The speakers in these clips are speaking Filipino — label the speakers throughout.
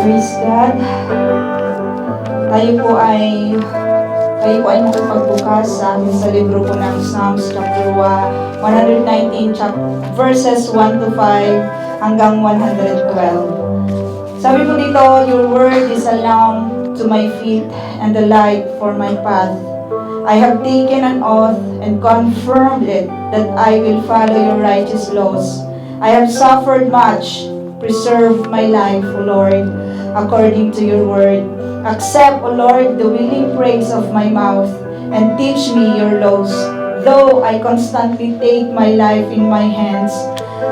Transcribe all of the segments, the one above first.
Speaker 1: Praise God. Tayo po ay makipagbukas sa libro po ng Psalms chapter 119 verses 1 to 5 hanggang 112. Sabi po dito, your word is a lamp to my feet and a light for my path. I have taken an oath and confirmed it that I will follow your righteous laws. I have suffered much. Preserve my life, O Lord, according to your word. Accept, O Lord, the willing praise of my mouth, and teach me your laws. Though I constantly take my life in my hands,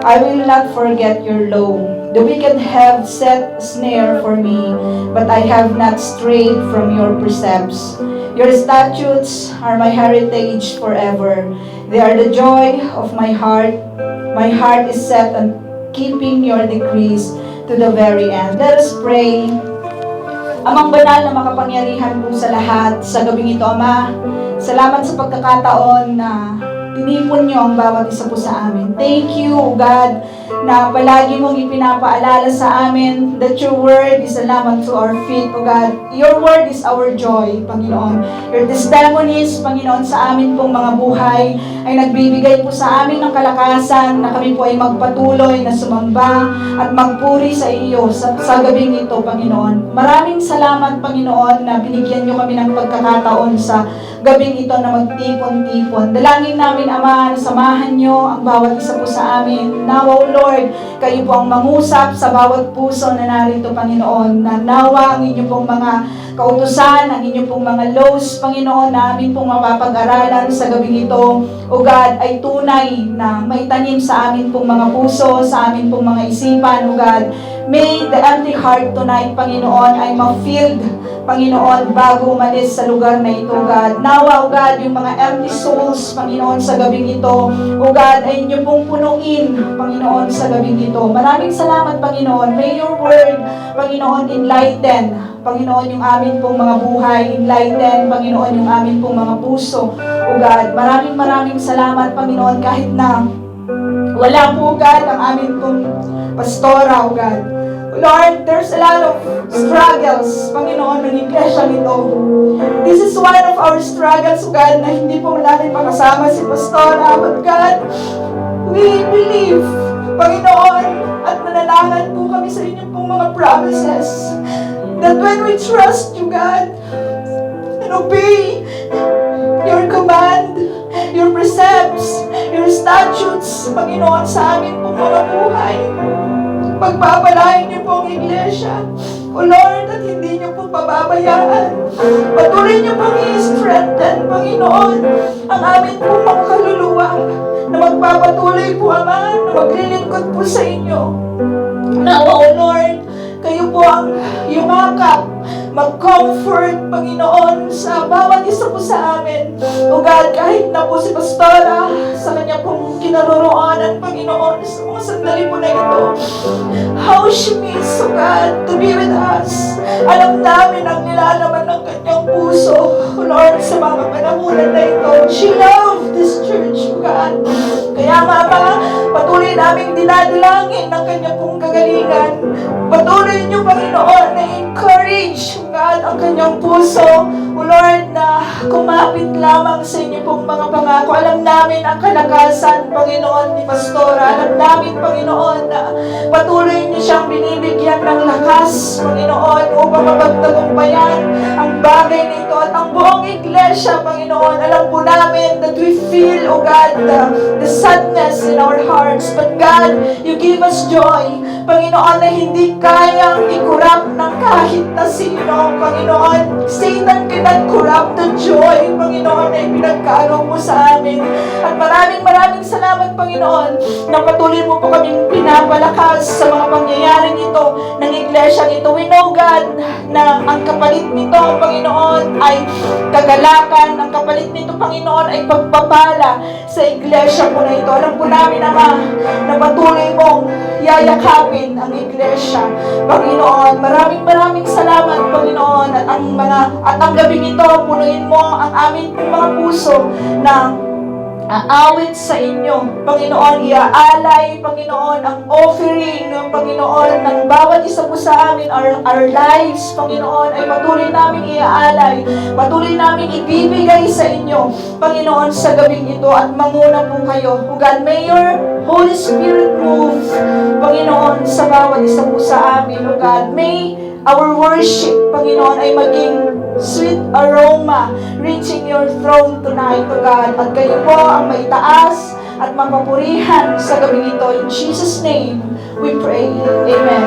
Speaker 1: I will not forget your law. The wicked have set a snare for me, but I have not strayed from your precepts. Your statutes are my heritage forever. They are the joy of my heart. My heart is set on keeping your decrees to the very end. Let us pray. Amang banal na makapangyarihan po sa lahat, sa gabing ito, Ama, salamat sa pagkakataon na tinipon niyo ang bawat isa po sa amin. Thank you, God, na palagi mong ipinapaalala sa amin that your word is a lamp unto our feet, O God. Your word is our joy, Panginoon. Your testimonies, Panginoon, sa amin pong mga buhay ay nagbibigay po sa amin ng kalakasan na kami po ay magpatuloy na sumamba at magpuri sa iyo sa gabing ito, Panginoon. Maraming salamat, Panginoon, na binigyan niyo kami ng pagkakataon sa gabing ito na magtipon-tipon. Dalangin namin, Ama, na samahan niyo ang bawat isa po sa amin. Nawa, O Lord, kayo po ang mangusap sa bawat puso na narito, Panginoon, na nawa ang inyo pong mga kautusan, ang inyo pong mga laws, Panginoon, na amin pong mapapag-aralan sa gabing ito, O God, ay tunay na maitanim sa amin pong mga puso, sa amin pong mga isipan, O God. May the empty heart tonight, Panginoon, ay ma-filled, Panginoon, bago umalis sa lugar na ito, God. Nawa, O God, yung mga empty souls, Panginoon, sa gabing ito, O God, ay inyo pong punuin, Panginoon, sa gabing ito. Maraming salamat, Panginoon. May your word, Panginoon, enlighten, Panginoon, yung amin pong mga buhay, enlighten, Panginoon, yung amin pong mga puso, O God. Maraming salamat, Panginoon, kahit na wala po, God, ang amin pong pastora, O God. Lord, there's a lot of struggles, Panginoon, ng iglesia nito. This is one of our struggles, God, na hindi po namin makasama si Pastora. But God, we believe, Panginoon, at nanalangin po kami sa inyong pong mga promises, that when we trust you, God, and obey your command, your precepts, your statutes, Panginoon, sa amin pong mga buhay, pagpapalain niyo po ang iglesia, O Lord, at hindi niyo po pababayaan. Patuloy niyo pong i-strengthen, Panginoon, ang amin pong mga kaluluwa na magpapatuloy po, Ama, na maglilingkod po sa inyo. Nawa, O Lord, kayo po ang yumakap, mag-comfort, Panginoon, sa bawat isa po sa amin. O God, kahit na po si Pastora, sa kanya pong kinaroroonan, Panginoon, sa mga sandali po na ito, how she means, O God, to be with us. Alam namin ang nilalaman ng kanyang puso, O Lord, sa mga panahunan na ito. She loved this church, O God. Kaya nga, Ama, patuloy namin dinadalangin ng kanyang pong kagalingan. Patuloy niyo, Panginoon, na encourage, O God, ang kanyang puso, O Lord, na kumapit lamang sa inyo pong mga pangako. Alam namin ang kalakasan, Panginoon, ni Pastora. Alam namin, Panginoon, na patuloy niyo siyang binibigyan ng lakas, Panginoon, upang mapagtagumpayan ang bagay nito at ang buong iglesia, Panginoon. Alam po namin that we feel, O God, the sadness in our hearts. But God, you give us joy, Panginoon, na hindi kayang ikurap ng kahit na sino, Panginoon. Satan cannot corrupt the joy, Panginoon, na ipinagkaloob mo sa amin. At maraming salamat, Panginoon, na patuloy mo po kaming pinapalakas sa mga pangyayaring ito ng iglesia ito. We know, God, na ang kapalit nito, Panginoon, ay kagalakan. Ang kapalit nito, Panginoon, ay pagpapala sa iglesia po na ito. Alam po namin, Ama, na patuloy mong yayakapin ang iglesia, Panginoon. Maraming salamat, Panginoon, at ang gabing ito, punuin mo ang amin pong mga puso na aawit sa inyo. Panginoon, iaalay, Panginoon, ang offering ng Panginoon ng bawat isa po sa amin, our lives, Panginoon, ay patuloy namin iaalay, patuloy namin ibibigay sa inyo, Panginoon, sa gabing ito at manguna po kayo. O God, may your Holy Spirit move, Panginoon, sa bawat isa po sa amin. O God, may our worship, Panginoon, ay maging sweet aroma reaching your throne tonight, O God. At kayo po ang maitaas at mapapurihan sa gabi ito. In Jesus' name, we pray. Amen.